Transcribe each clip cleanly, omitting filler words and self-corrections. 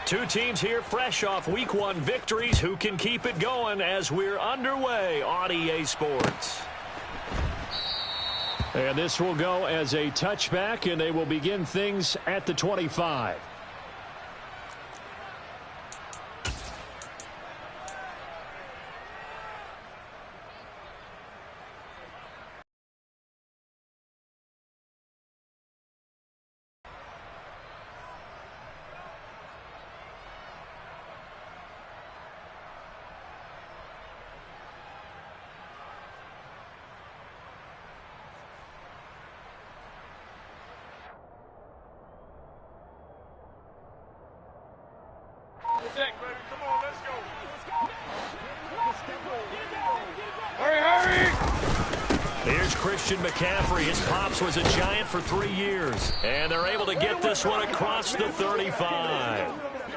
Two teams here fresh off Week 1 victories. Who can keep it going as we're underway on EA Sports? And this will go as a touchback, and they will begin things at the 25. Here's Christian McCaffrey. His pops was a Giant for 3 years. And they're able to get this one across the 35.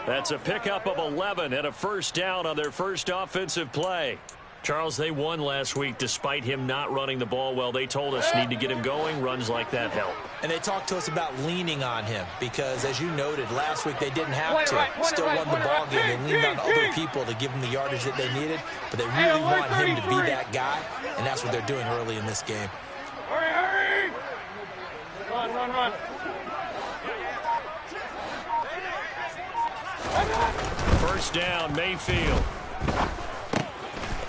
That's a pickup of 11 and a first down on their first offensive play. Charles, they won last week despite him not running the ball well. They told us need to get him going. Runs like that help. And they talked to us about leaning on him because, as you noted, last week they didn't have to. Still won the ball game. They leaned on other people to give them the yardage that they needed. But they really want him to be that guy, and that's what they're doing early in this game. Hurry! Run. First down, Mayfield.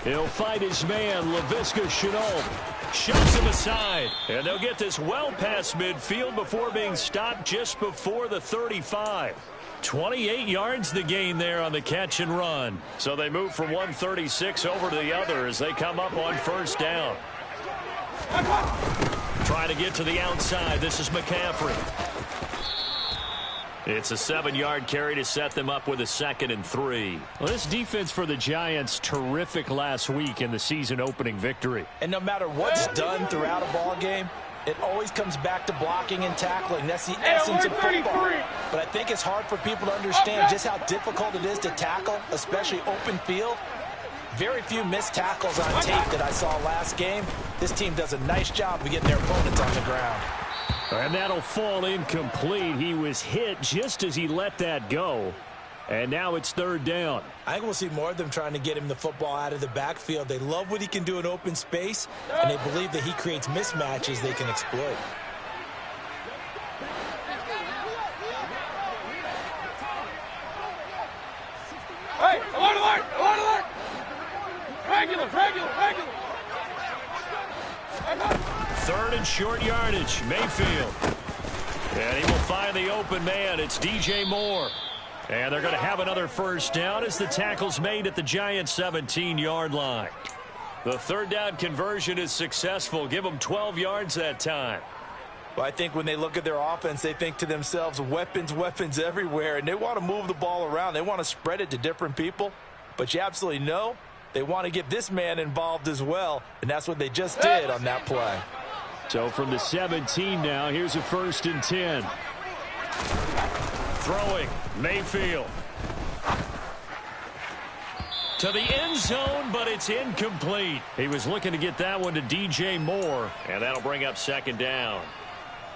He'll fight his man, Laviska Shenault. Shoves him aside. And they'll get this well past midfield before being stopped just before the 35. 28 yards the gain there on the catch and run. So they move from 136 over to the other as they come up on first down. Trying to get to the outside. This is McCaffrey. It's a 7-yard carry to set them up with a 2nd and 3. Well, this defense for the Giants, terrific last week in the season-opening victory. And no matter what's done throughout a ball game, it always comes back to blocking and tackling. That's the essence of football. But I think it's hard for people to understand just how difficult it is to tackle, especially open field. Very few missed tackles on tape that I saw last game. This team does a nice job of getting their opponents on the ground. And that'll fall incomplete. He was hit just as he let that go. And now it's 3rd down. I think we'll see more of them trying to get him the football out of the backfield. They love what he can do in open space, and they believe that he creates mismatches they can exploit. Hey, alert! Regular. 3rd and short yardage. Mayfield. And he will find the open man. It's DJ Moore. And they're going to have another first down as the tackle's made at the Giants' 17-yard line. The 3rd down conversion is successful. Give them 12 yards that time. Well, I think when they look at their offense, they think to themselves, weapons everywhere, and they want to move the ball around. They want to spread it to different people. But you absolutely know they want to get this man involved as well, and that's what they just did on that play. So from the 17 now, here's a 1st and 10. Throwing, Mayfield. To the end zone, but it's incomplete. He was looking to get that one to DJ Moore, and that'll bring up 2nd down.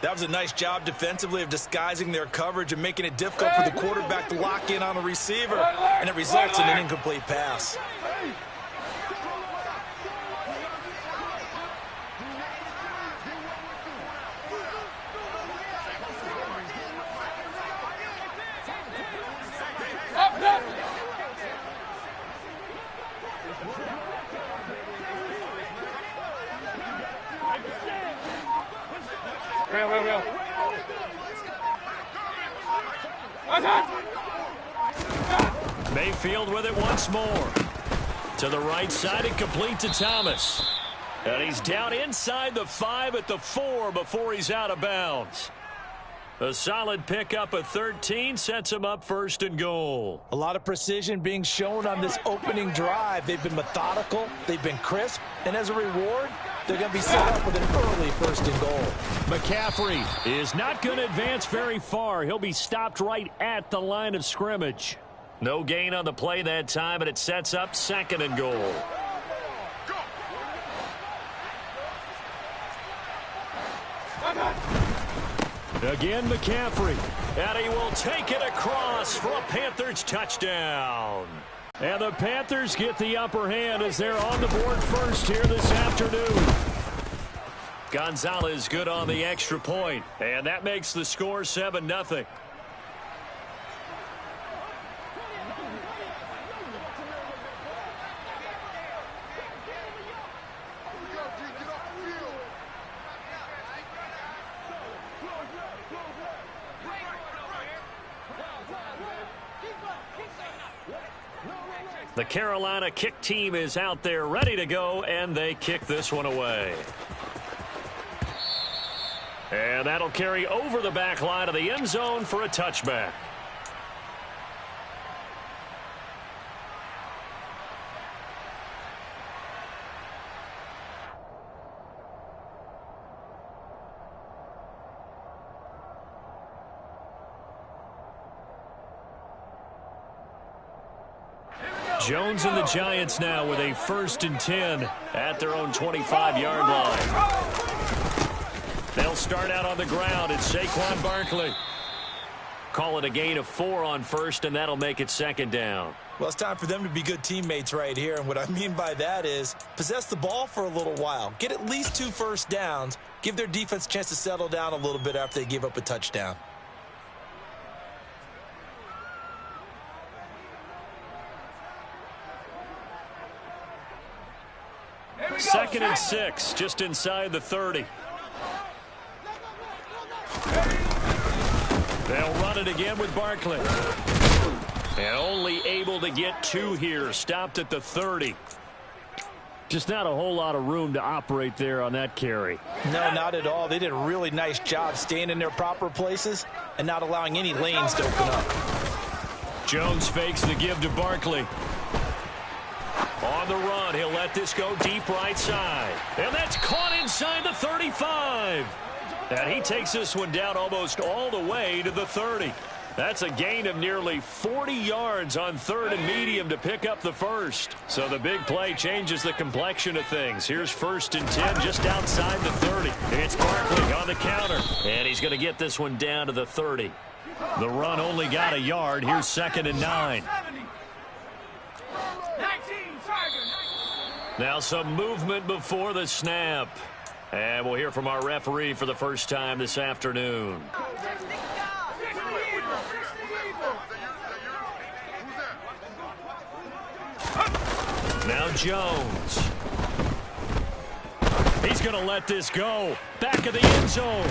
That was a nice job defensively of disguising their coverage and making it difficult for the quarterback to lock in on a receiver, and it results in an incomplete pass. Real. Mayfield with it once more. To the right side and complete to Thomas. And he's down inside the 5 at the 4 before he's out of bounds. A solid pickup of 13 sets him up 1st and goal. A lot of precision being shown on this opening drive. They've been methodical, they've been crisp, and as a reward, they're going to be set up with an early 1st and goal. McCaffrey is not going to advance very far. He'll be stopped right at the line of scrimmage. No gain on the play that time, and it sets up 2nd and goal. Again, McCaffrey. And he will take it across for a Panthers touchdown. And the Panthers get the upper hand as they're on the board first here this afternoon. Gonzalez good on the extra point. And that makes the score 7-0. The Carolina kick team is out there ready to go, and they kick this one away. And that'll carry over the back line of the end zone for a touchback. Jones and the Giants now with a 1st and 10 at their own 25-yard line. They'll start out on the ground. It's Saquon Barkley. Call it a gain of 4 on 1st, and that'll make it 2nd down. Well, it's time for them to be good teammates right here, and what I mean by that is possess the ball for a little while. Get at least 2 first downs. Give their defense a chance to settle down a little bit after they give up a touchdown. 2nd and 6, just inside the 30. They'll run it again with Barkley. And only able to get 2 here. Stopped at the 30. Just not a whole lot of room to operate there on that carry. No, not at all. They did a really nice job staying in their proper places and not allowing any lanes to open up. Jones fakes the give to Barkley. On the run, he'll let this go deep right side. And that's caught inside the 35. And he takes this one down almost all the way to the 30. That's a gain of nearly 40 yards on 3rd and medium to pick up the 1st. So the big play changes the complexion of things. Here's 1st and 10 just outside the 30. It's Barkley on the counter. And he's going to get this one down to the 30. The run only got a yard. Here's 2nd and 9. Now some movement before the snap. And we'll hear from our referee for the first time this afternoon. Now Jones. He's going to let this go. Back of the end zone.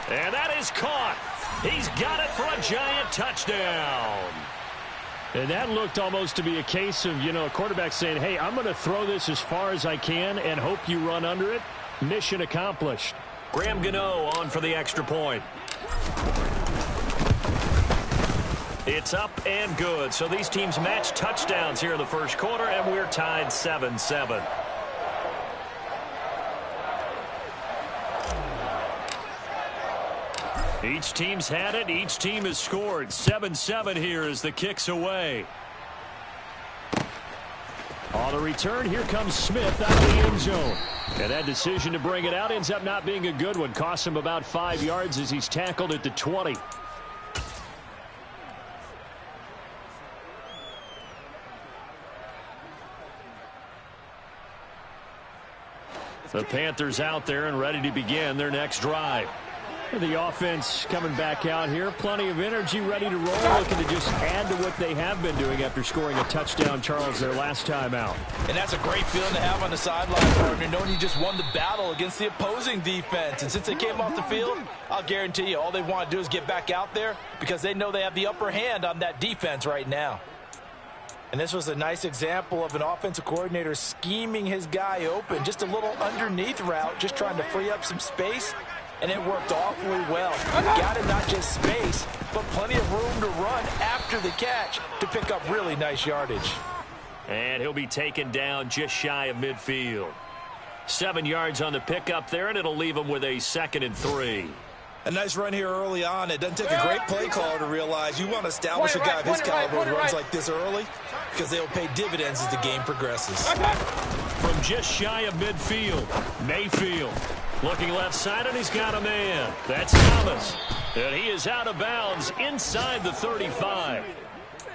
And that is caught. He's got it for a Giant touchdown. And that looked almost to be a case of, a quarterback saying, hey, I'm going to throw this as far as I can and hope you run under it. Mission accomplished. Graham Gano on for the extra point. It's up and good. So these teams match touchdowns here in the first quarter, and we're tied 7-7. Each team's had it. Each team has scored. 7-7 here as the kick's away. On the return, here comes Smith out of the end zone. And that decision to bring it out ends up not being a good one. Costs him about 5 yards as he's tackled at the 20. The Panthers out there and ready to begin their next drive. The offense coming back out here. Plenty of energy, ready to roll, looking to just add to what they have been doing after scoring a touchdown, Charles, their last time out. And that's a great feeling to have on the sideline, partner, knowing you just won the battle against the opposing defense. And since they came off the field, I'll guarantee you all they want to do is get back out there because they know they have the upper hand on that defense right now. And this was a nice example of an offensive coordinator scheming his guy open. Just a little underneath route, just trying to free up some space. And it worked awfully well. Got it not just space, but plenty of room to run after the catch to pick up really nice yardage. And he'll be taken down just shy of midfield. 7 yards on the pickup there, and it'll leave him with a 2nd and 3. A nice run here early on. It doesn't take a great play caller to realize you want to establish a guy of his caliber who runs like this early because they'll pay dividends as the game progresses. From just shy of midfield, Mayfield. Looking left side, and he's got a man. That's Thomas. And he is out of bounds inside the 35.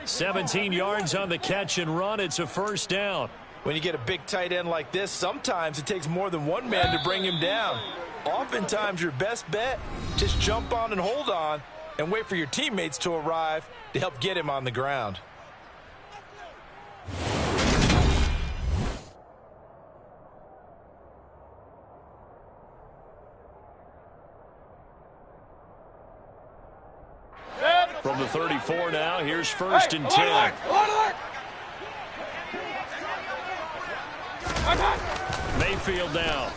17 yards on the catch and run. It's a first down. When you get a big tight end like this, sometimes it takes more than one man to bring him down. Oftentimes, your best bet, just jump on and hold on and wait for your teammates to arrive to help get him on the ground. From the 34 now, here's first and 10. Mayfield now.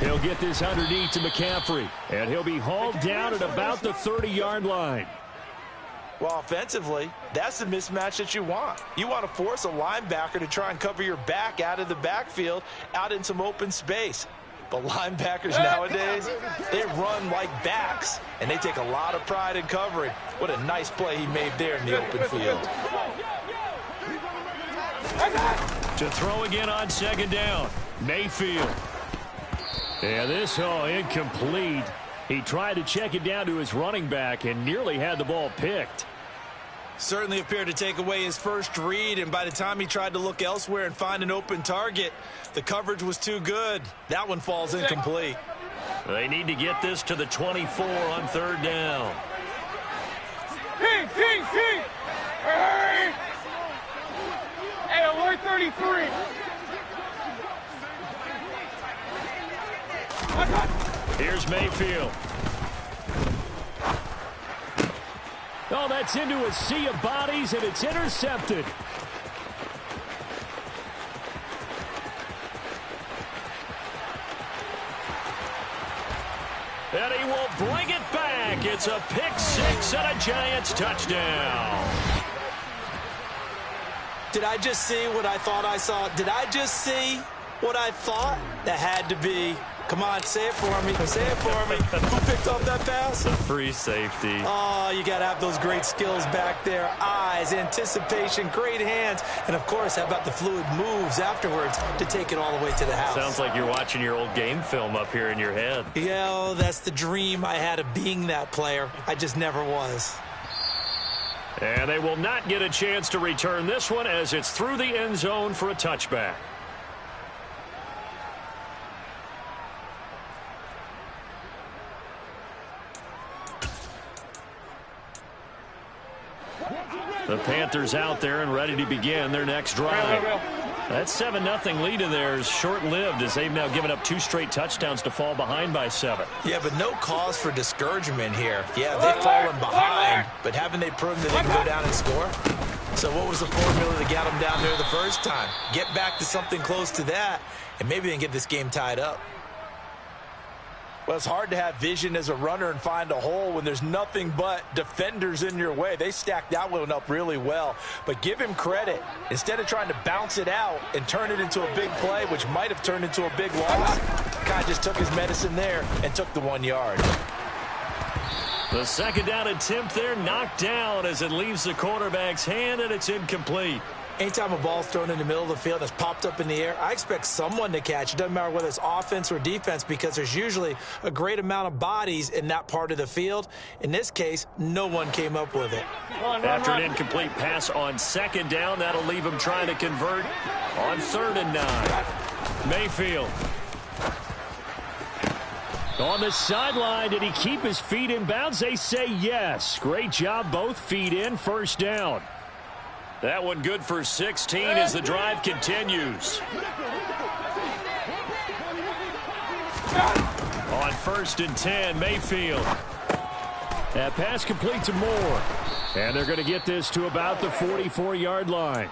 He'll get this underneath to McCaffrey, and he'll be hauled down at about the 30-yard line. Well, offensively, that's the mismatch that you want. You want to force a linebacker to try and cover your back out of the backfield, out in some open space. But linebackers nowadays, they run like backs, and they take a lot of pride in covering. What a nice play he made there in the open field. To throw again on second down, Mayfield. And this, incomplete. He tried to check it down to his running back and nearly had the ball picked. Certainly appeared to take away his first read, and by the time he tried to look elsewhere and find an open target, the coverage was too good. That one falls incomplete. They need to get this to the 24 on third down. King! Hurry! Hey, alert 33! Here's Mayfield. Oh, that's into a sea of bodies, and it's intercepted. And he will bring it back. It's a pick six and a Giants touchdown. Did I just see what I thought I saw? Did I just see what I thought? That had to be. Come on, say it for me. Say it for me. Who picked up that pass? A free safety. Oh, you got to have those great skills back there. Eyes, anticipation, great hands. And, of course, how about the fluid moves afterwards to take it all the way to the house? Sounds like you're watching your old game film up here in your head. Yeah, well, that's the dream I had of being that player. I just never was. And they will not get a chance to return this one as it's through the end zone for a touchback. The Panthers out there and ready to begin their next drive. That 7-0 lead of theirs short-lived as they've now given up 2 straight touchdowns to fall behind by 7. Yeah, but no cause for discouragement here. Yeah, they've fallen behind, but haven't they proven that they can go down and score? So what was the formula that got them down there the first time? Get back to something close to that, and maybe they can get this game tied up. Well, it's hard to have vision as a runner and find a hole when there's nothing but defenders in your way. They stacked that one up really well. But give him credit. Instead of trying to bounce it out and turn it into a big play, which might have turned into a big loss, guy just took his medicine there and took the 1 yard. The second down attempt there knocked down as it leaves the quarterback's hand, and it's incomplete. Anytime a ball's thrown in the middle of the field that's popped up in the air, I expect someone to catch. It doesn't matter whether it's offense or defense because there's usually a great amount of bodies in that part of the field. In this case, no one came up with it. After an incomplete pass on second down, that'll leave him trying to convert on 3rd and 9. Mayfield. On the sideline, did he keep his feet in bounds? They say yes. Great job, both feet in, first down. That one good for 16 as the drive continues. On 1st and 10, Mayfield. That pass complete to Moore. And they're going to get this to about the 44-yard line.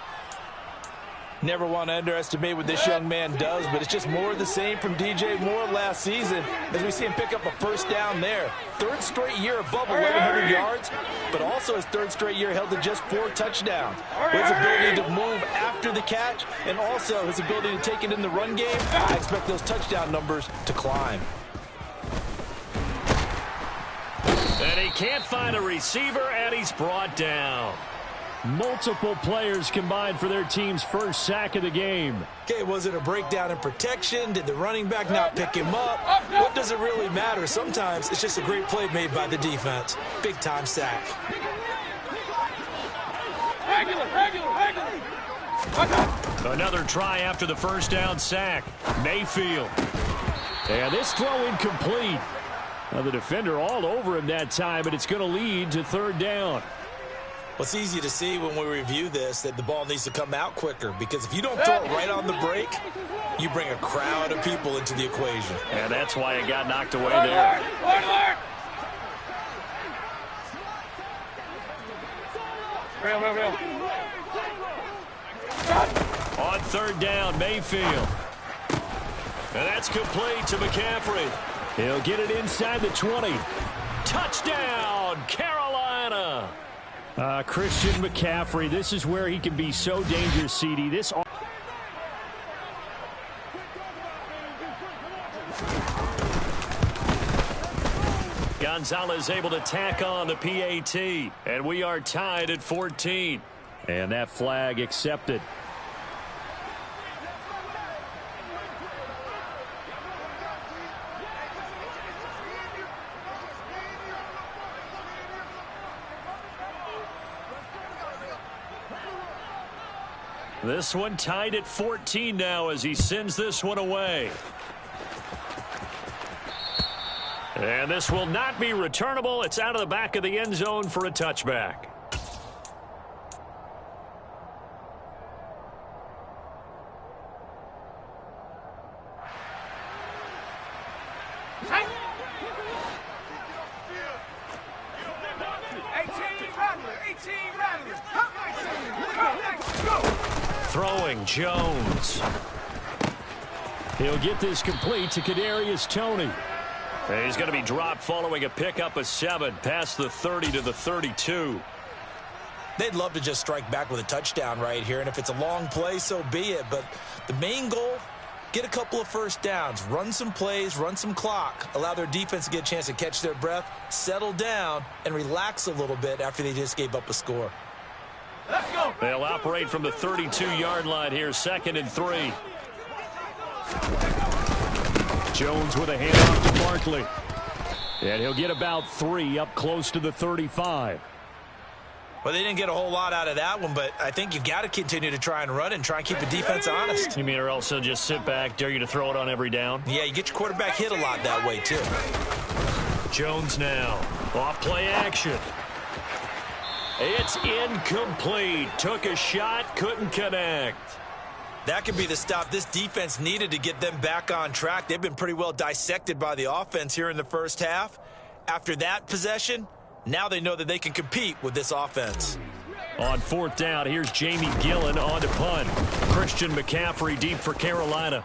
Never want to underestimate what this young man does, but it's just more of the same from DJ Moore last season as we see him pick up a first down there. 3rd straight year above 1,100 yards, but also his 3rd straight year held to just 4 touchdowns. His ability to move after the catch and also his ability to take it in the run game, I expect those touchdown numbers to climb. And he can't find a receiver, and he's brought down. Multiple players combined for their team's first sack of the game. Okay, was it a breakdown in protection? Did the running back not pick him up? What does it really matter? Sometimes it's just a great play made by the defense. Big-time sack. Another try after the first down sack. Mayfield. And this throw incomplete. Now the defender all over him that time, but it's going to lead to third down. Well, it's easy to see when we review this that the ball needs to come out quicker, because if you don't throw it right on the break, you bring a crowd of people into the equation. And that's why it got knocked away there. On third down, Mayfield. And that's complete to McCaffrey. He'll get it inside the 20. Touchdown, Carolina. Christian McCaffrey, this is where he can be so dangerous, CD. This Gonzalez able to tack on the PAT, and we are tied at 14. And that flag accepted. This one tied at 14 now as he sends this one away. And this will not be returnable. It's out of the back of the end zone for a touchback. Throwing Jones. He'll get this complete to Kadarius Toney. And he's going to be dropped following a pickup of 7 past the 30 to the 32. They'd love to just strike back with a touchdown right here, and if it's a long play, so be it. But the main goal, get a couple of first downs, run some plays, run some clock, allow their defense to get a chance to catch their breath, settle down, and relax a little bit after they just gave up a score. Let's go. They'll operate from the 32-yard line here, 2nd and 3. Jones with a handoff to Barkley. And he'll get about 3 up close to the 35. Well, they didn't get a whole lot out of that one, but I think you've got to continue to try and run and try and keep the defense honest. You mean or else they'll just sit back, dare you to throw it on every down? Yeah, you get your quarterback hit a lot that way, too. Jones now. Off play action. It's incomplete. Took a shot, couldn't connect. That could be the stop this defense needed to get them back on track. They've been pretty well dissected by the offense here in the first half. After that possession, now they know that they can compete with this offense. On 4th down, here's Jamie Gillen on to punt. Christian McCaffrey deep for Carolina.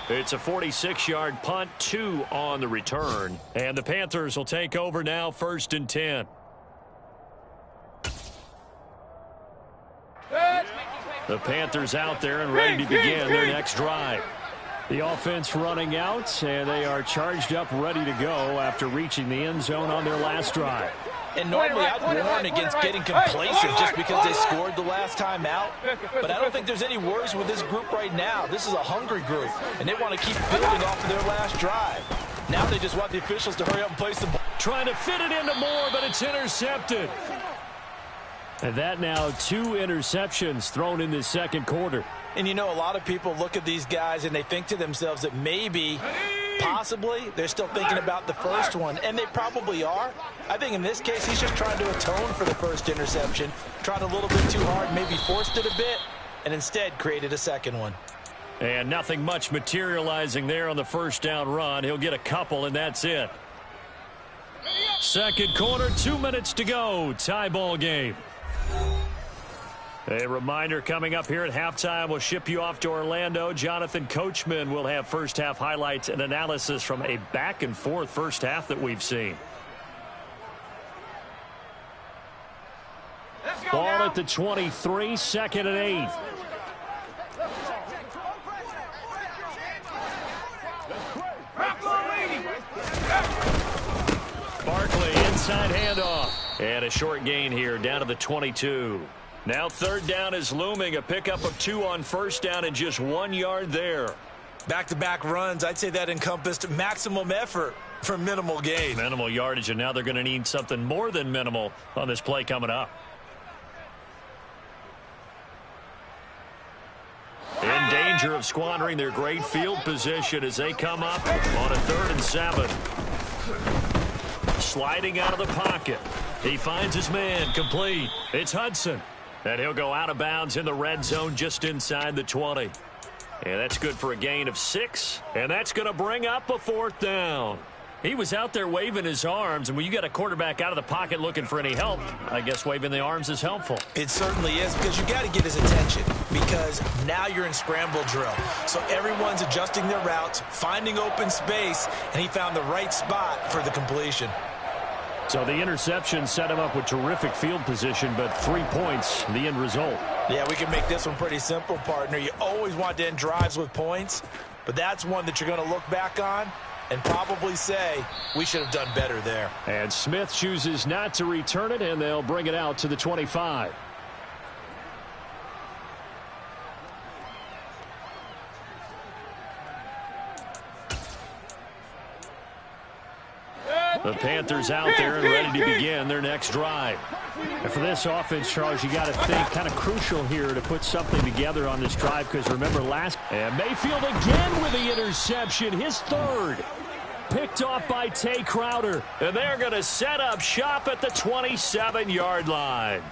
It's a 46-yard punt, 2 on the return. And the Panthers will take over now, 1st and 10. The Panthers out there and ready to begin their next drive. The offense running out, and they are charged up, ready to go after reaching the end zone on their last drive. And normally I'd warn against getting complacent just because they scored the last time out. But I don't think there's any worries with this group right now. This is a hungry group, and they want to keep building off of their last drive. Now they just want the officials to hurry up and place the ball. Trying to fit it into Moore, but it's intercepted. And that now 2 interceptions thrown in this second quarter. And you know, a lot of people look at these guys and they think to themselves that maybe, possibly, they're still thinking about the first one. And they probably are. I think in this case, he's just trying to atone for the first interception. Tried a little bit too hard, maybe forced it a bit, and instead created a second one. And nothing much materializing there on the first down run. He'll get a couple, and that's it. Second quarter, 2 minutes to go. Tie ball game. A reminder coming up here at halftime. We'll ship you off to Orlando. Jonathan Coachman will have first half highlights and analysis from a back and forth first half that we've seen. Ball at the 23, 2nd and 8. Barkley side handoff. And a short gain here down to the 22. Now third down is looming. A pickup of 2 on first down and just 1 yard there. Back-to-back runs, I'd say that encompassed maximum effort for minimal gain. Minimal yardage, and now they're going to need something more than minimal on this play coming up. In danger of squandering their great field position as they come up on a 3rd and 7. Sliding out of the pocket. He finds his man, complete. It's Hudson. And he'll go out of bounds in the red zone just inside the 20. And that's good for a gain of 6. And that's going to bring up a 4th down. He was out there waving his arms, and when you got a quarterback out of the pocket looking for any help, I guess waving the arms is helpful. It certainly is, because you got to get his attention, because now you're in scramble drill. So everyone's adjusting their routes, finding open space, and he found the right spot for the completion. So the interception set him up with terrific field position, but 3 points, the end result. Yeah, we can make this one pretty simple, partner. You always want to end drives with points, but that's one that you're going to look back on and probably say, we should have done better there. And Smith chooses not to return it, and they'll bring it out to the 25. The Panthers out there and ready to begin their next drive. And for this offense, Charles, you got to think kind of crucial here to put something together on this drive, because remember and Mayfield again with the interception, his 3rd. Picked off by Tay Crowder. And they're going to set up shop at the 27-yard line.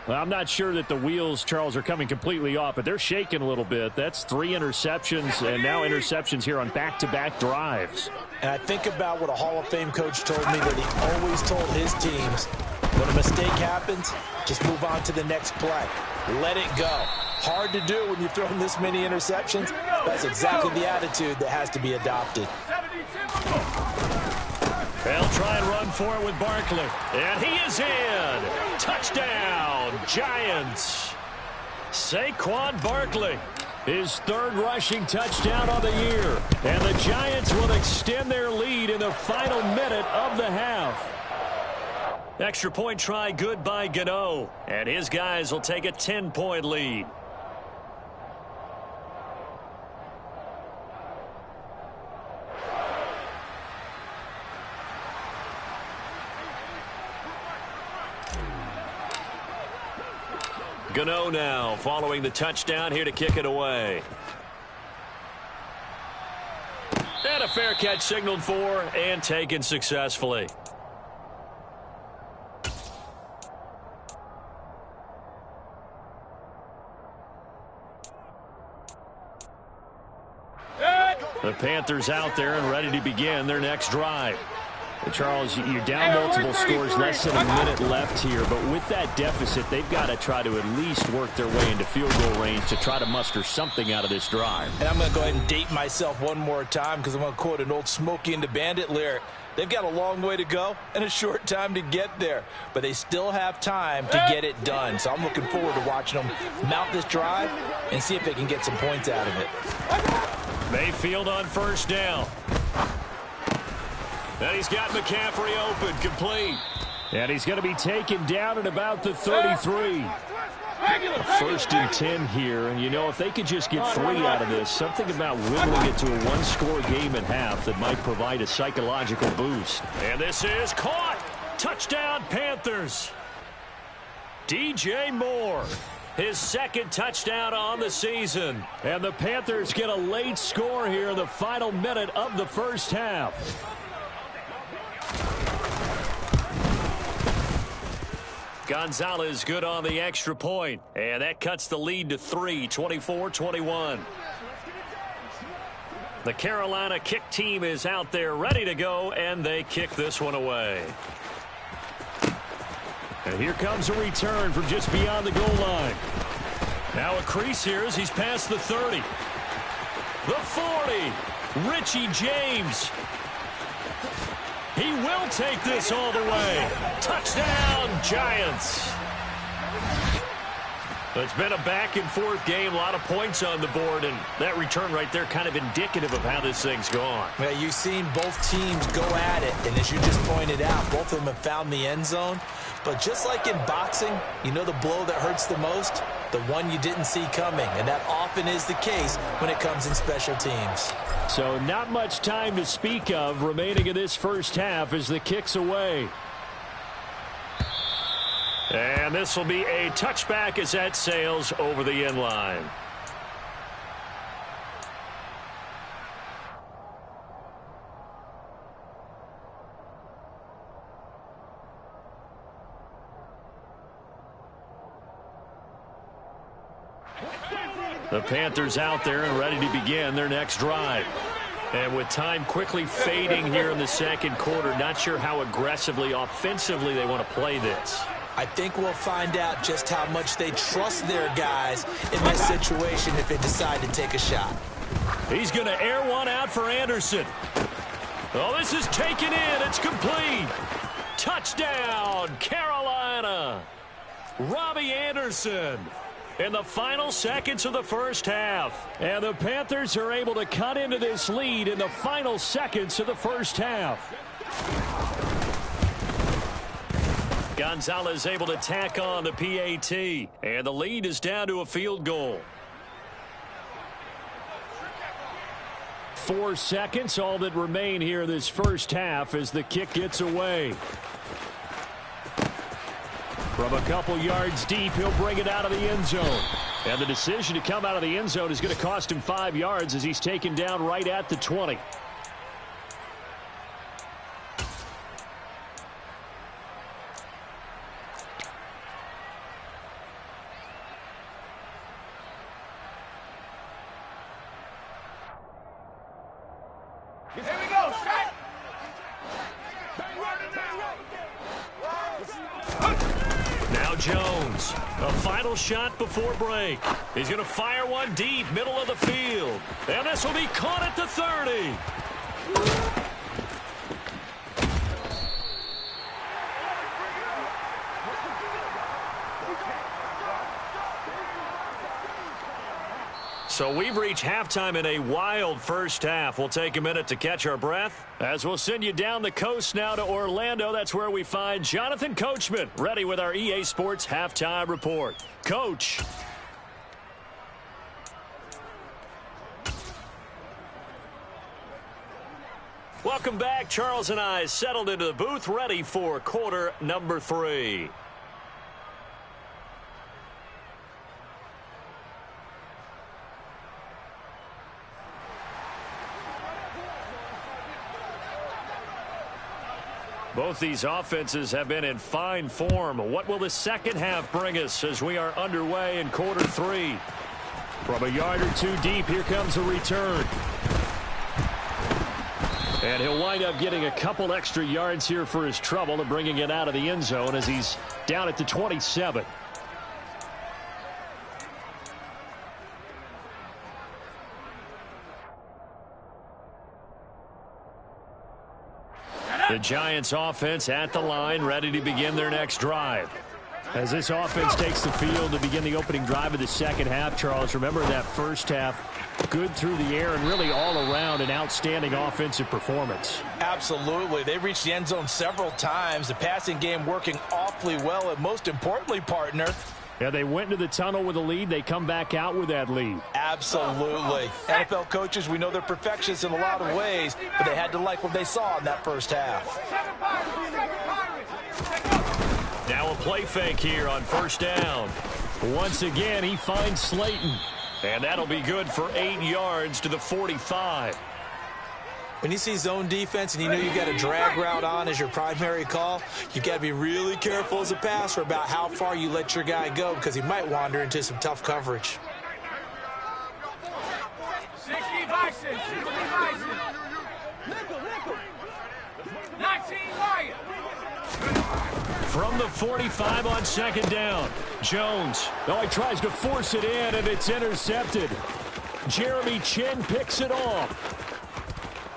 Well, I'm not sure that the wheels, Charles, are coming completely off, but they're shaking a little bit. That's 3 interceptions, and now interceptions here on back-to-back drives. And I think about what a Hall of Fame coach told me that he always told his teams, when a mistake happens, just move on to the next play. Let it go. Hard to do when you're throwing this many interceptions. That's exactly the attitude that has to be adopted. They'll try and run for it with Barkley. And he is in. Touchdown, Giants. Saquon Barkley. His 3rd rushing touchdown of the year. And the Giants will extend their lead in the final minute of the half. Extra point try good by Gano. And his guys will take a 10-point lead. Gano now following the touchdown here to kick it away. And a fair catch signaled for and taken successfully. The Panthers out there and ready to begin their next drive. Charles, you're down multiple scores, less than a minute left here, but with that deficit, they've got to try to at least work their way into field goal range to try to muster something out of this drive. And I'm going to go ahead and date myself one more time, because I'm going to quote an old Smokey and the Bandit lyric. They've got a long way to go and a short time to get there, but they still have time to get it done. So I'm looking forward to watching them mount this drive and see if they can get some points out of it. Mayfield on first down. And he's got McCaffrey open, complete. And he's going to be taken down at about the 33. A 1st and 10 here, and you know, if they could just get 3 out of this, something about whittling it to a 1-score game at half that might provide a psychological boost. And this is caught. Touchdown, Panthers. DJ Moore, his 2nd touchdown on the season. And the Panthers get a late score here in the final minute of the first half. Gonzalez good on the extra point, and that cuts the lead to 3, 24-21. The Carolina kick team is out there ready to go, and they kick this one away. And here comes a return from just beyond the goal line. Now a crease here as he's past the 30. The 40. Richie James. He will take this all the way. Touchdown, Giants. It's been a back-and-forth game, a lot of points on the board, and that return right there kind of indicative of how this thing's gone. Well, you've seen both teams go at it, and as you just pointed out, both of them have found the end zone. But just like in boxing, you know the blow that hurts the most? The one you didn't see coming, and that often is the case when it comes in special teams. So not much time to speak of remaining in this first half as the kick's away. And this will be a touchback as that sails over the end line. The Panthers out there and ready to begin their next drive. And with time quickly fading here in the second quarter, not sure how aggressively, offensively they want to play this. I think we'll find out just how much they trust their guys in this situation if they decide to take a shot. He's going to air one out for Anderson. Oh, this is taken in. It's complete. Touchdown, Carolina. Robbie Anderson in the final seconds of the first half. And the Panthers are able to cut into this lead in the final seconds of the first half. Gonzalez able to tack on the PAT, and the lead is down to a field goal. 4 seconds, all that remain here this first half as the kick gets away. From a couple yards deep, he'll bring it out of the end zone. And the decision to come out of the end zone is going to cost him 5 yards as he's taken down right at the 20. Here we go, set! Now Jones, a final shot before break. He's going to fire one deep, middle of the field. And this will be caught at the 30. So we've reached halftime in a wild first half. We'll take a minute to catch our breath as we'll send you down the coast now to Orlando. That's where we find Jonathan Coachman ready with our EA Sports Halftime Report. Coach. Welcome back. Charles and I settled into the booth ready for quarter number 3. Both these offenses have been in fine form. What will the second half bring us as we are underway in quarter 3? From a yard or two deep, here comes a return. And he'll wind up getting a couple extra yards here for his trouble and bringing it out of the end zone as he's down at the 27. The Giants offense at the line, ready to begin their next drive. As this offense takes the field to begin the opening drive of the second half, Charles, remember that first half, good through the air and really all around an outstanding offensive performance. Absolutely. They reached the end zone several times. The passing game working awfully well, and most importantly, partner, yeah, they went into the tunnel with a lead. They come back out with that lead. Absolutely. NFL coaches, we know they're perfectionists in a lot of ways, but they had to like what they saw in that first half. Now a play fake here on first down. Once again, he finds Slayton. And that'll be good for 8 yards to the 45. When you see zone defense and you know you've got a drag route on as your primary call, you've got to be really careful as a passer about how far you let your guy go because he might wander into some tough coverage. 60 Bison, 60 Bison. 19 Lion. From the 45 on second down, Jones. Oh, he tries to force it in, and it's intercepted. Jeremy Chin picks it off.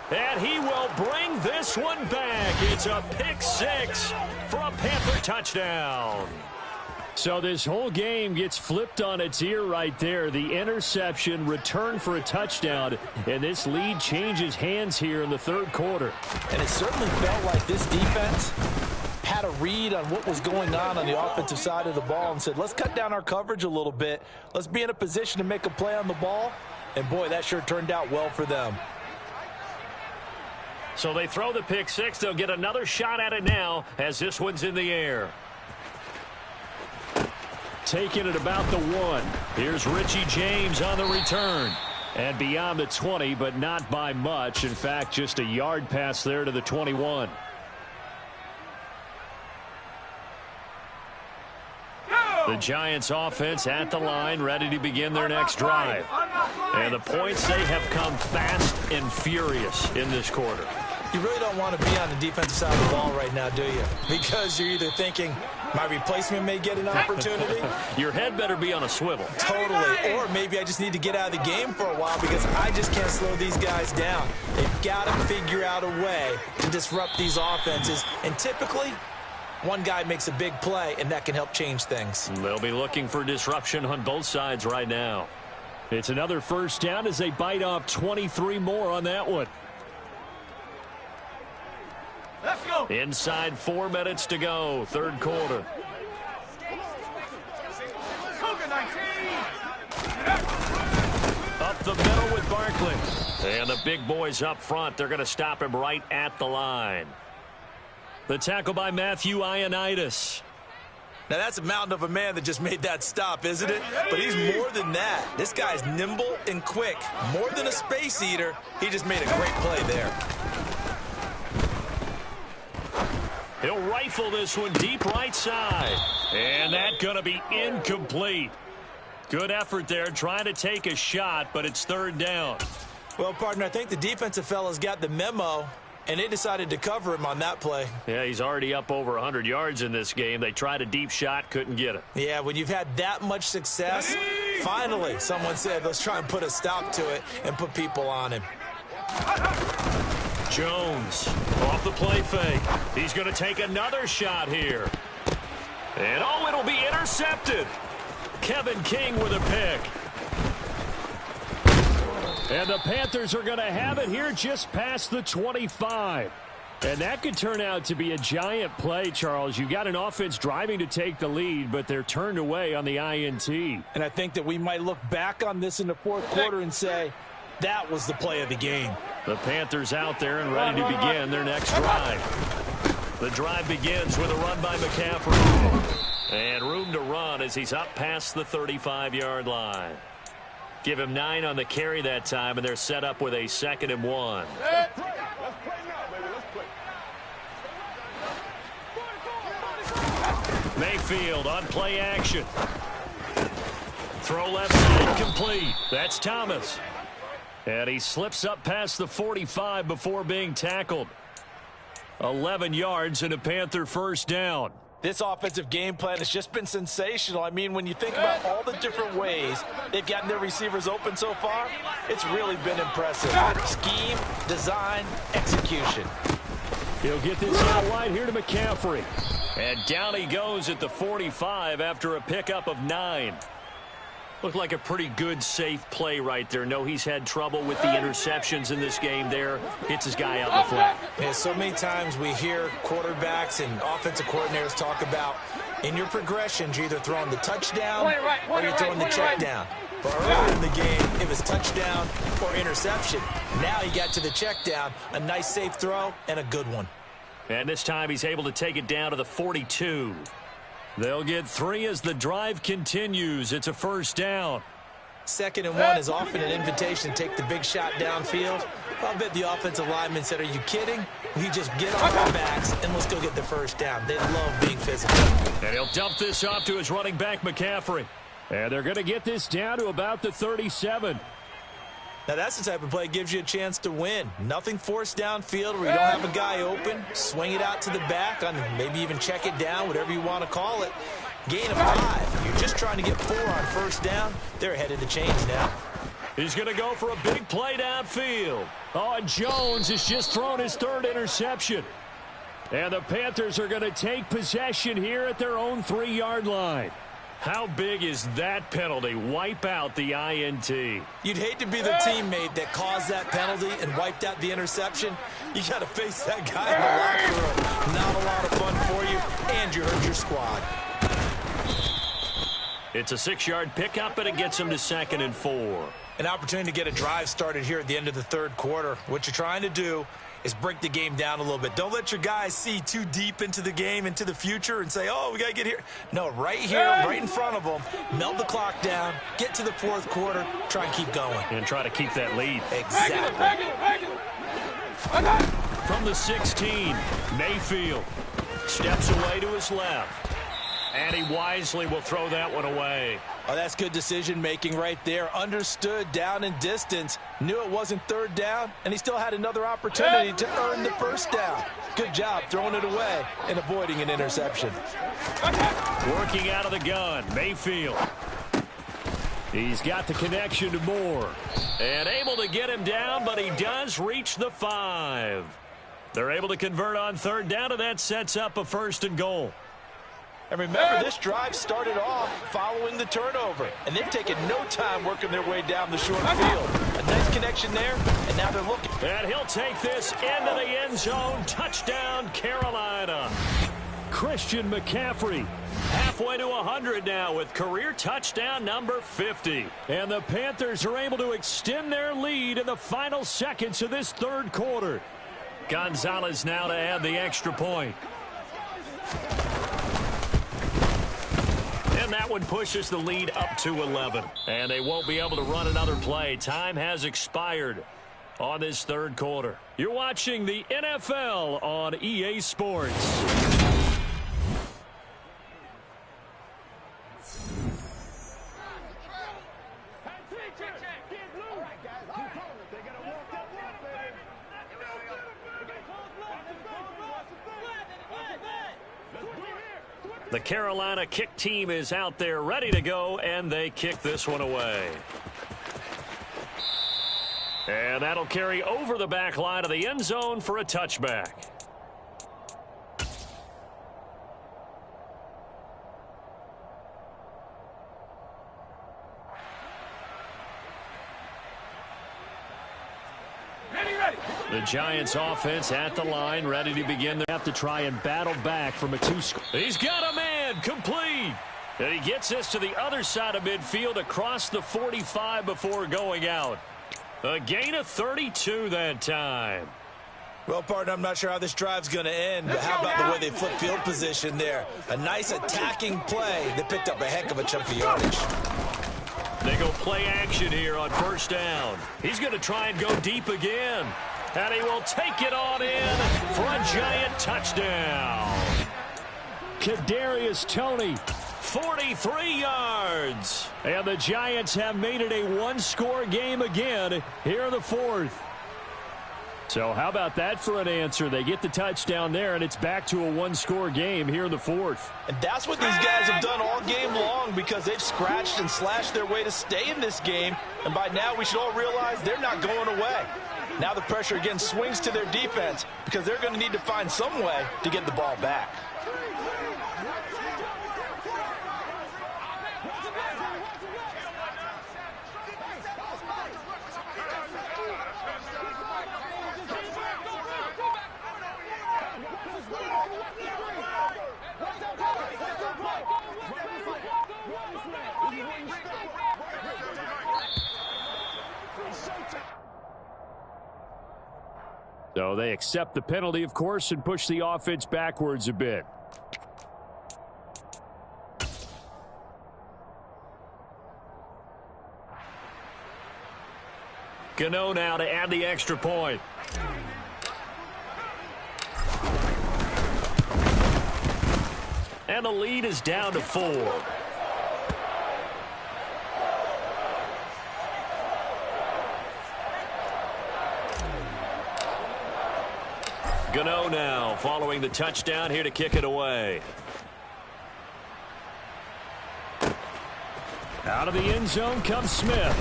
And he will bring this one back. It's a pick 6 for a Panther touchdown. So this whole game gets flipped on its ear right there. The interception, return for a touchdown, and this lead changes hands here in the third quarter. And it certainly felt like this defense had a read on what was going on the offensive side of the ball and said, let's cut down our coverage a little bit. Let's be in a position to make a play on the ball. And, boy, that sure turned out well for them. So they throw the pick six. They'll get another shot at it now as this one's in the air. Taking it about the 1. Here's Richie James on the return. And beyond the 20, but not by much. In fact, just a yard pass there to the 21. The Giants offense at the line, ready to begin their next drive. And the points, they have come fast and furious in this quarter. You really don't want to be on the defensive side of the ball right now, do you? Because you're either thinking, my replacement may get an opportunity. Your head better be on a swivel. Totally. Or maybe I just need to get out of the game for a while because I just can't slow these guys down. They've got to figure out a way to disrupt these offenses. And typically, one guy makes a big play, and that can help change things. They'll be looking for disruption on both sides right now. It's another first down as they bite off 23 more on that one. Let's go. Inside 4 minutes to go, third quarter. Up the middle with Barkley. And the big boys up front, they're going to stop him right at the line. The tackle by Matthew Ioannidis. Now, that's a mountain of a man that just made that stop, isn't it? But he's more than that. This guy's nimble and quick. More than a space eater, he just made a great play there. He'll rifle this one deep right side. And that's going to be incomplete. Good effort there, trying to take a shot, but it's third down. Well, partner, I think the defensive fella's got the memo, and they decided to cover him on that play. Yeah, he's already up over 100 yards in this game. They tried a deep shot, couldn't get it. Yeah, when you've had that much success, finally someone said, let's try and put a stop to it and put people on him. Jones off the play fake. He's going to take another shot here. And, oh, it'll be intercepted. Kevin King with a pick. And the Panthers are going to have it here just past the 25. And that could turn out to be a giant play, Charles. You got an offense driving to take the lead, but they're turned away on the INT. And I think that we might look back on this in the fourth quarter and say, that was the play of the game. The Panthers out there and ready to begin their next drive. The drive begins with a run by McCaffrey. And room to run as he's up past the 35-yard line. Give him 9 on the carry that time, and they're set up with a 2nd and 1. Mayfield on play action. Throw left side complete. That's Thomas. And he slips up past the 45 before being tackled. 11 yards and a Panther first down. This offensive game plan has just been sensational. I mean, when you think about all the different ways they've gotten their receivers open so far, it's really been impressive. Scheme, design, execution. He'll get this out wide here to McCaffrey. And down he goes at the 45 after a pickup of 9. Looked like a pretty good, safe play right there. No, he's had trouble with the interceptions in this game there. Hits his guy out in the flat. Yeah, so many times we hear quarterbacks and offensive coordinators talk about in your progressions, you're either throwing the touchdown or you're throwing the check down. But earlier in the game, it was touchdown or interception. Now he got to the check down, a nice safe throw and a good one. And this time he's able to take it down to the 42. They'll get 3 as the drive continues. It's a first down. 2nd and 1 is often an invitation to take the big shot downfield. I'll bet the offensive lineman said, are you kidding? We just get on our backs and let's go get the first down. They love being physical. And he'll dump this off to his running back, McCaffrey. And they're going to get this down to about the 37. Now, that's the type of play that gives you a chance to win. Nothing forced downfield where you don't have a guy open. Swing it out to the back, and maybe even check it down, whatever you want to call it. Gain of 5. You're just trying to get 4 on first down. They're ahead of the chains now. He's going to go for a big play downfield. Oh, and Jones has just thrown his 3rd interception. And the Panthers are going to take possession here at their own 3-yard line. How big is that penalty? Wipe out the INT. You'd hate to be the teammate that caused that penalty and wiped out the interception. You got to face that guy in the locker room. Not a lot of fun for you, and you hurt your squad. It's a 6-yard pickup, and it gets him to 2nd and 4. An opportunity to get a drive started here at the end of the third quarter. What you're trying to do is break the game down a little bit. Don't let your guys see too deep into the game, into the future, and say, oh, we got to get here. No, right here, right in front of them, melt the clock down, get to the fourth quarter, try and keep going. And try to keep that lead. Exactly. From the 16, Mayfield steps away to his left. And he wisely will throw that one away. Oh, that's good decision-making right there. Understood down and distance. Knew it wasn't third down, and he still had another opportunity to earn the first down. Good job throwing it away and avoiding an interception. Working out of the gun, Mayfield. He's got the connection to Moore. And able to get him down, but he does reach the 5. They're able to convert on third down, and that sets up a 1st and goal. And remember, this drive started off following the turnover, and they've taken no time working their way down the short field. A nice connection there, and now they're looking. And he'll take this into the end zone. Touchdown, Carolina. Christian McCaffrey. Halfway to 100 now with career touchdown number 50. And the Panthers are able to extend their lead in the final seconds of this third quarter. Gonzalez now to add the extra point. And that one pushes the lead up to 11. And they won't be able to run another play. Time has expired on this third quarter. You're watching the NFL on EA Sports. The Carolina kick team is out there ready to go, and they kick this one away. And that'll carry over the back line of the end zone for a touchback. The Giants offense at the line, ready to begin. They have to try and battle back from a 2-score. He's got a man, complete. And he gets this to the other side of midfield across the 45 before going out. A gain of 32 that time. Well, partner, I'm not sure how this drive's going to end, but how about the way they flip field position there? A nice attacking play that picked up a heck of a chunk of yardage. They go play action here on first down. He's going to try and go deep again. And he will take it on in for a giant touchdown. Kadarius Toney. 43 yards. And the Giants have made it a one-score game again here in the fourth. So how about that for an answer? They get the touchdown there, and it's back to a one-score game here in the fourth. And that's what these guys have done all game long, because they've scratched and slashed their way to stay in this game. And by now we should all realize they're not going away. Now the pressure again swings to their defense, because they're going to need to find some way to get the ball back. So they accept the penalty, of course, and push the offense backwards a bit. Gano now to add the extra point. And the lead is down to 4. Gano now following the touchdown here to kick it away. Out of the end zone comes Smith.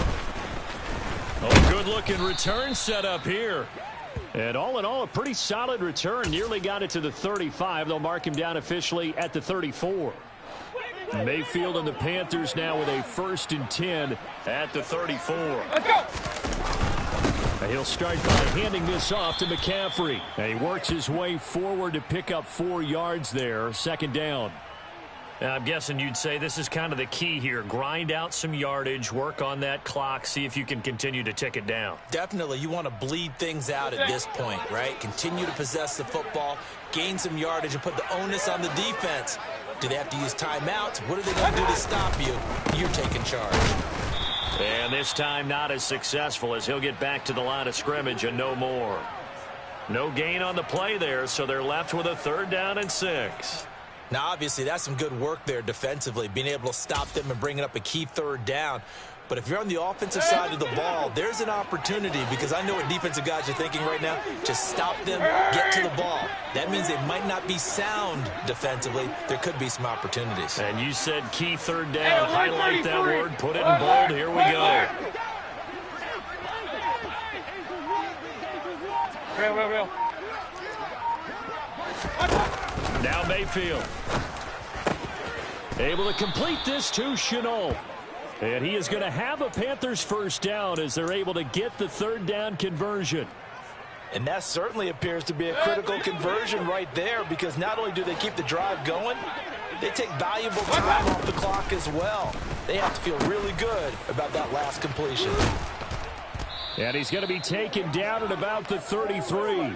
Oh, good-looking return set up here. And all in all, a pretty solid return. Nearly got it to the 35. They'll mark him down officially at the 34. Mayfield and the Panthers now with a 1st and 10 at the 34. Let's go. He'll start by handing this off to McCaffrey. And he works his way forward to pick up 4 yards there. 2nd down. I'm guessing you'd say this is kind of the key here. Grind out some yardage, work on that clock, see if you can continue to tick it down. Definitely, you want to bleed things out at this point, right? Continue to possess the football, gain some yardage, and put the onus on the defense. Do they have to use timeouts? What are they going to do to stop you? You're taking charge. And this time not as successful as he'll get back to the line of scrimmage and no more. No gain on the play there, so they're left with a 3rd down and 6. Now, obviously, that's some good work there defensively, being able to stop them and bringing up a key 3rd down. But if you're on the offensive side of the ball, there's an opportunity, because I know what defensive guys are thinking right now. Just stop them, get to the ball. That means they might not be sound defensively. There could be some opportunities. And you said key 3rd down. Highlight that word, put it in bold. Here we go. Real. Now Mayfield. Able to complete this to Shenault. And he is going to have a Panthers 1st down as they're able to get the 3rd down conversion. And that certainly appears to be a critical conversion right there, because not only do they keep the drive going, they take valuable time off the clock as well. They have to feel really good about that last completion. And he's going to be taken down at about the 33.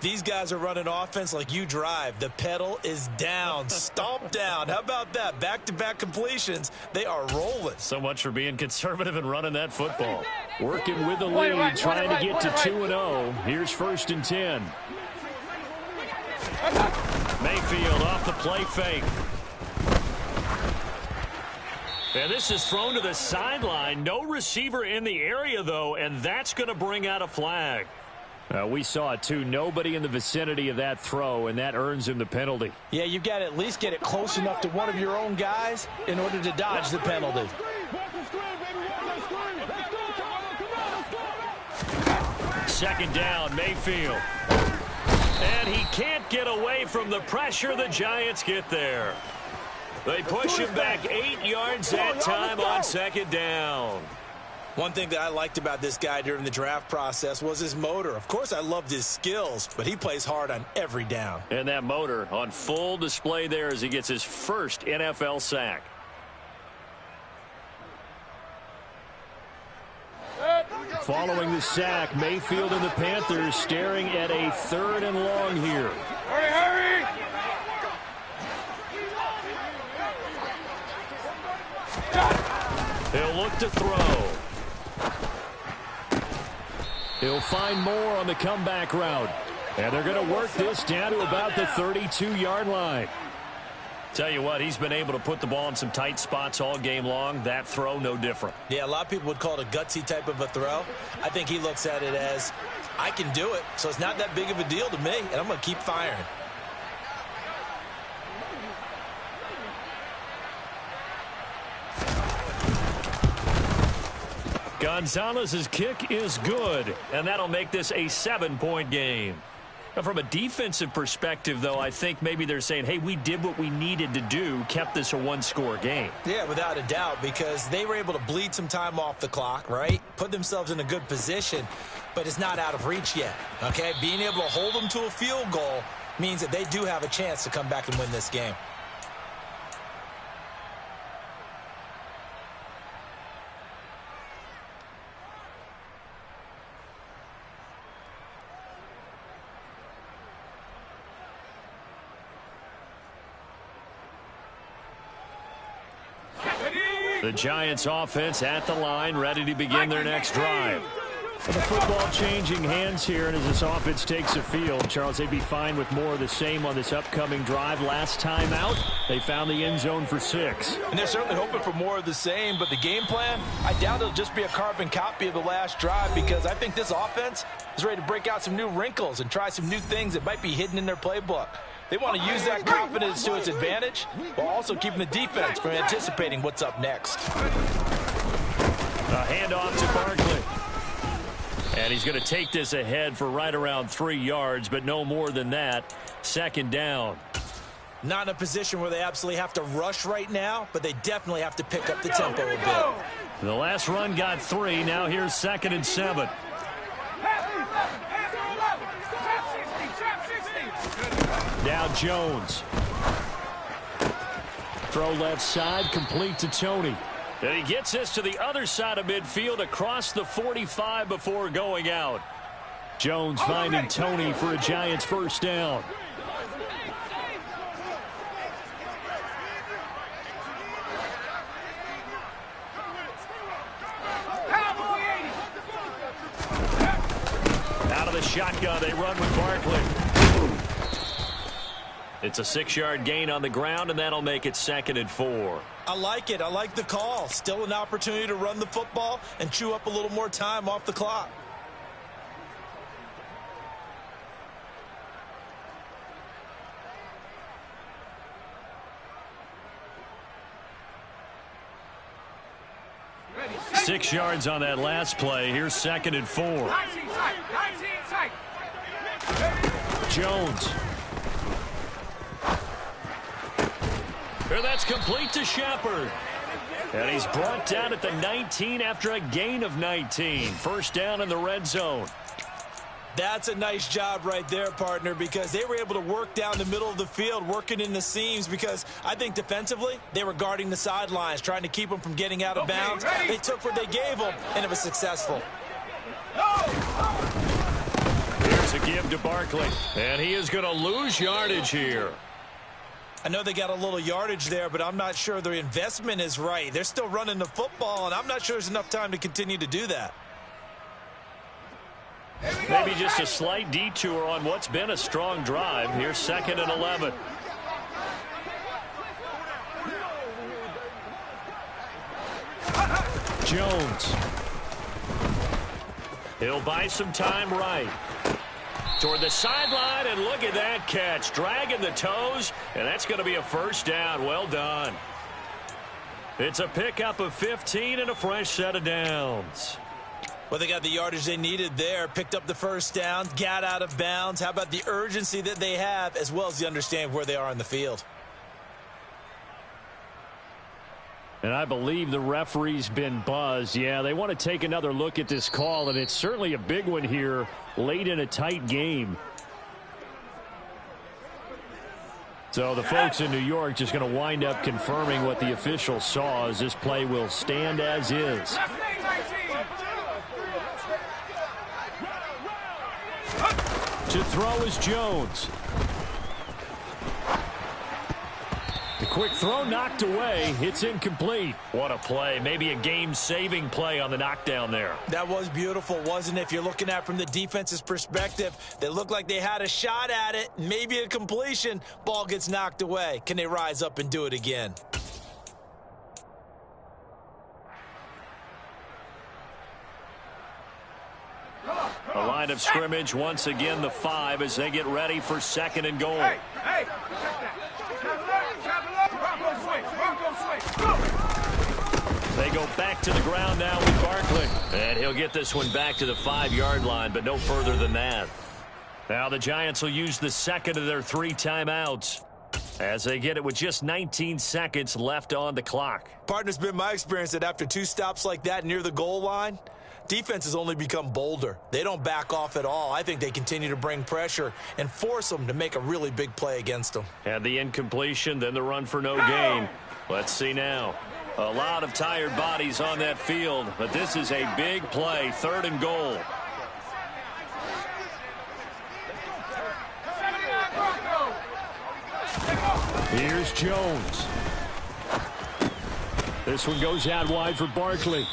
These guys are running offense like you drive. The pedal is down, stomp down. How about that? Back-to-back completions. They are rolling. So much for being conservative and running that football. Working with the lead, trying to get to 2-0. Here's 1st and 10. Mayfield off the play fake. And this is thrown to the sideline. No receiver in the area, though, and that's going to bring out a flag. We saw it, too. Nobody in the vicinity of that throw, and that earns him the penalty. Yeah, you've got to at least get it close enough to one of your own guys in order to dodge the penalty. 2nd down, Mayfield. And he can't get away from the pressure. The Giants get there. They push him back 8 yards that time on 2nd down. One thing that I liked about this guy during the draft process was his motor. Of course, I loved his skills, but he plays hard on every down. And that motor on full display there as he gets his 1st NFL sack. Following the sack, Mayfield and the Panthers staring at a 3rd and long here. Hurry! He'll look to throw. He'll find more on the comeback route. And they're going to work this down to about the 32-yard line. Tell you what, he's been able to put the ball in some tight spots all game long. That throw, no different. Yeah, a lot of people would call it a gutsy type of a throw. I think he looks at it as, I can do it, so it's not that big of a deal to me, and I'm going to keep firing. Gonzalez's kick is good, and that'll make this a 7-point game. Now, from a defensive perspective, though, I think maybe they're saying, hey, we did what we needed to do, kept this a 1-score game. Yeah, without a doubt, because they were able to bleed some time off the clock, right? Put themselves in a good position, but it's not out of reach yet, okay? Being able to hold them to a field goal means that they do have a chance to come back and win this game. The Giants offense at the line, ready to begin their next drive. The football changing hands here, and as this offense takes the field, Charles, they'd be fine with more of the same on this upcoming drive. Last time out, they found the end zone for 6. And they're certainly hoping for more of the same, but the game plan, I doubt it'll just be a carbon copy of the last drive, because I think this offense is ready to break out some new wrinkles and try some new things that might be hidden in their playbook. They want to use that confidence to its advantage while also keeping the defense from anticipating what's up next. A handoff to Barkley. And he's going to take this ahead for right around 3 yards, but no more than that. 2nd down. Not in a position where they absolutely have to rush right now, but they definitely have to pick up the tempo a bit. The last run got 3. Now here's 2nd and 7. Now Jones. Throw left side, complete to Tony. And he gets this to the other side of midfield across the 45 before going out. Jones finding Tony for a Giants first down. Out of the shotgun, they run with Barkley. It's a 6-yard gain on the ground, and that'll make it 2nd and 4. I like it. I like the call. Still an opportunity to run the football and chew up a little more time off the clock. Ready, 6 yards on that last play. Here's 2nd and 4. Jones. And that's complete to Shepard. And he's brought down at the 19 after a gain of 19. First down in the red zone. That's a nice job right there, partner, because they were able to work down the middle of the field, working in the seams, because I think defensively they were guarding the sidelines, trying to keep them from getting out of bounds. They took what they gave them, and it was successful. Here's a give to Barkley, and he is going to lose yardage here. I know they got a little yardage there, but I'm not sure their investment is right. They're still running the football, and I'm not sure there's enough time to continue to do that. Maybe just a slight detour on what's been a strong drive. Here's 2nd and 11. Jones. He'll buy some time right. Toward the sideline, and look at that catch. Dragging the toes, and that's going to be a first down. Well done. It's a pickup of 15 and a fresh set of downs. Well, they got the yardage they needed there, picked up the first down, got out of bounds. How about the urgency that they have, as well as the understanding of where they are on the field? And I believe the referee's been buzzed. Yeah, they want to take another look at this call, and it's certainly a big one here late in a tight game. So the folks in New York just going to wind up confirming what the official saw, as this play will stand as is. To throw is Jones. The quick throw knocked away. It's incomplete. What a play. Maybe a game-saving play on the knockdown there. That was beautiful, wasn't it? If you're looking at it from the defense's perspective, they looked like they had a shot at it, maybe a completion. Ball gets knocked away. Can they rise up and do it again? A line of scrimmage, once again the 5 as they get ready for 2nd and goal. Hey, They go back to the ground now with Barkley. And he'll get this one back to the 5-yard line, but no further than that. Now the Giants will use the 2nd of their 3 timeouts as they get it with just 19 seconds left on the clock. Partner, it's been my experience that after 2 stops like that near the goal line, defenses only become bolder. They don't back off at all. I think they continue to bring pressure and force them to make a really big play against them. And the incompletion, then the run for no gain. Let's see now. A lot of tired bodies on that field, but this is a big play, 3rd and goal. Here's Jones. This one goes out wide for Barkley.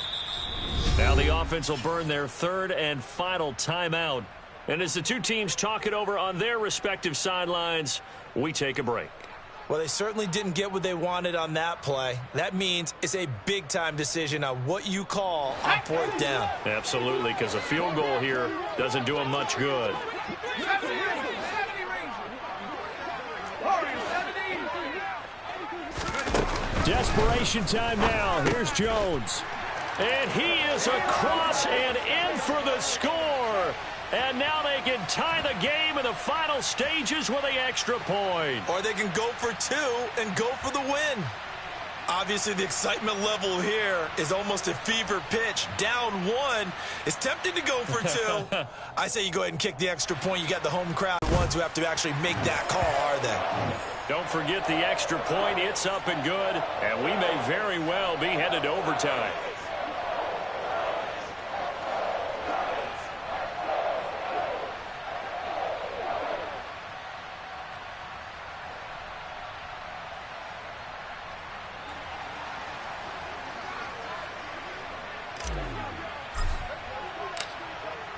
Now the offense will burn their 3rd and final timeout. And as the two teams talk it over on their respective sidelines, we take a break. Well, they certainly didn't get what they wanted on that play. That means it's a big-time decision on what you call on 4th down. Absolutely, because a field goal here doesn't do them much good. Desperation time now. Here's Jones. And he is across and in for the score. And now they can tie the game in the final stages with the extra point. Or they can go for two and go for the win. Obviously, the excitement level here is almost a fever pitch. Down one. It's tempting to go for two. I say you go ahead and kick the extra point. You got the home crowd, the ones who have to actually make that call, are they? Don't forget the extra point. It's up and good. And we may very well be headed to overtime.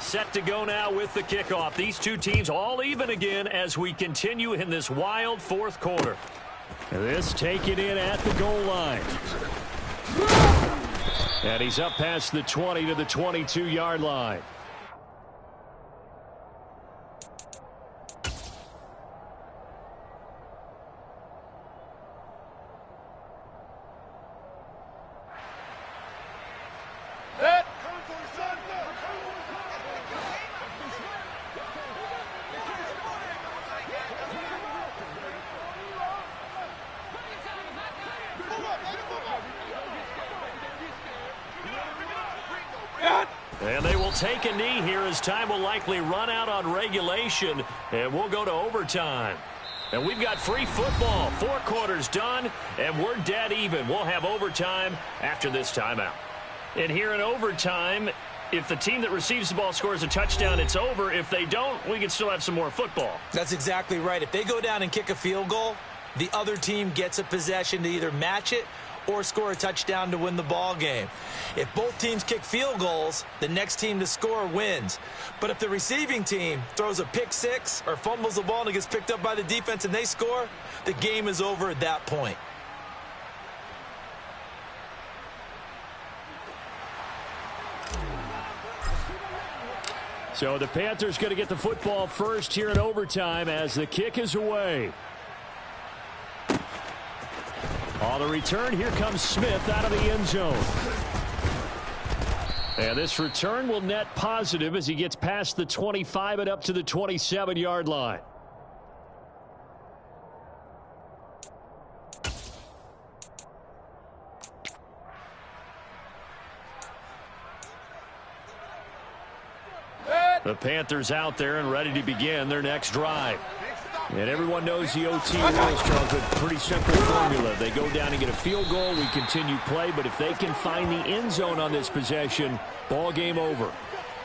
Set to go now with the kickoff. These two teams all even again as we continue in this wild fourth quarter. This taken in at the goal line. And he's up past the 20 to the 22-yard line. And they will take a knee here as time will likely run out on regulation, and we'll go to overtime. And we've got free football. 4 quarters done, and we're dead even. We'll have overtime after this timeout. And here in overtime, if the team that receives the ball scores a touchdown, it's over. If they don't, we can still have some more football. That's exactly right. If they go down and kick a field goal, the other team gets a possession to either match it or score a touchdown to win the ball game. If both teams kick field goals, the next team to score wins. But if the receiving team throws a pick six or fumbles the ball and it gets picked up by the defense and they score, the game is over at that point. So the Panthers going to get the football first here in overtime as the kick is away. On the return, here comes Smith out of the end zone. And this return will net positive as he gets past the 25 and up to the 27-yard line. The Panthers out there and ready to begin their next drive. And everyone knows the OT rules, Charles, a pretty simple formula. They go down and get a field goal, we continue play, but if they can find the end zone on this possession, ball game over.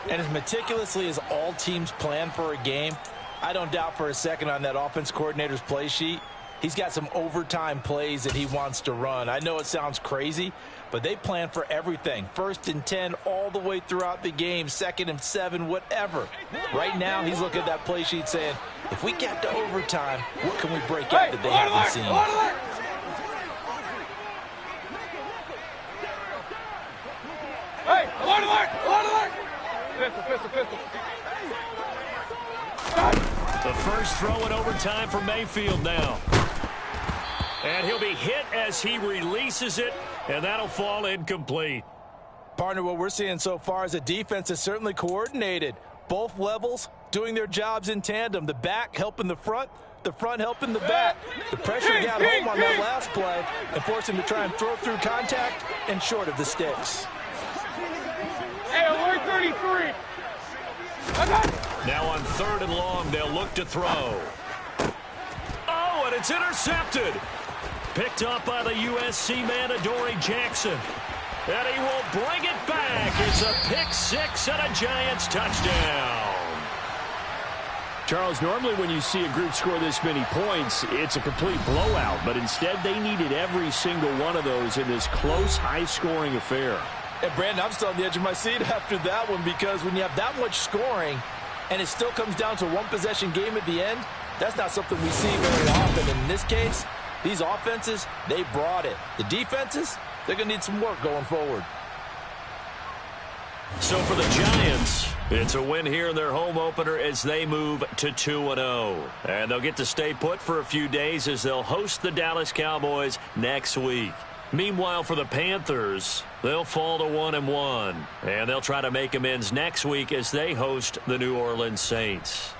And as meticulously as all teams plan for a game, I don't doubt for a second on that offense coordinator's play sheet, he's got some overtime plays that he wants to run. I know it sounds crazy, but they plan for everything. 1st and 10 all the way throughout the game, 2nd and 7, whatever. Right now, he's looking at that play sheet saying, if we get to overtime, what can we break out that they haven't seen? Hey, alert! Pistol. The first throw in overtime for Mayfield now. And he'll be hit as he releases it, and that'll fall incomplete. Partner, what we're seeing so far is a defense is certainly coordinated. Both levels doing their jobs in tandem. The back helping the front helping the back. The pressure got home on that last play and forced him to try and throw through contact and short of the sticks. Hey, alert 33. Now on 3rd and long, they'll look to throw. Oh, and it's intercepted. Picked up by the USC man, Adoree Jackson. And he will bring it back. It's a pick six and a Giants touchdown. Charles, normally when you see a group score this many points, it's a complete blowout. But instead, they needed every single one of those in this close, high-scoring affair. And, Brandon, I'm still on the edge of my seat after that one because when you have that much scoring and it still comes down to a one-possession game at the end, that's not something we see very often. And in this case, these offenses, they brought it. The defenses, they're going to need some work going forward. So for the Giants, it's a win here in their home opener as they move to 2-0. And they'll get to stay put for a few days as they'll host the Dallas Cowboys next week. Meanwhile, for the Panthers, they'll fall to 1-1. And they'll try to make amends next week as they host the New Orleans Saints.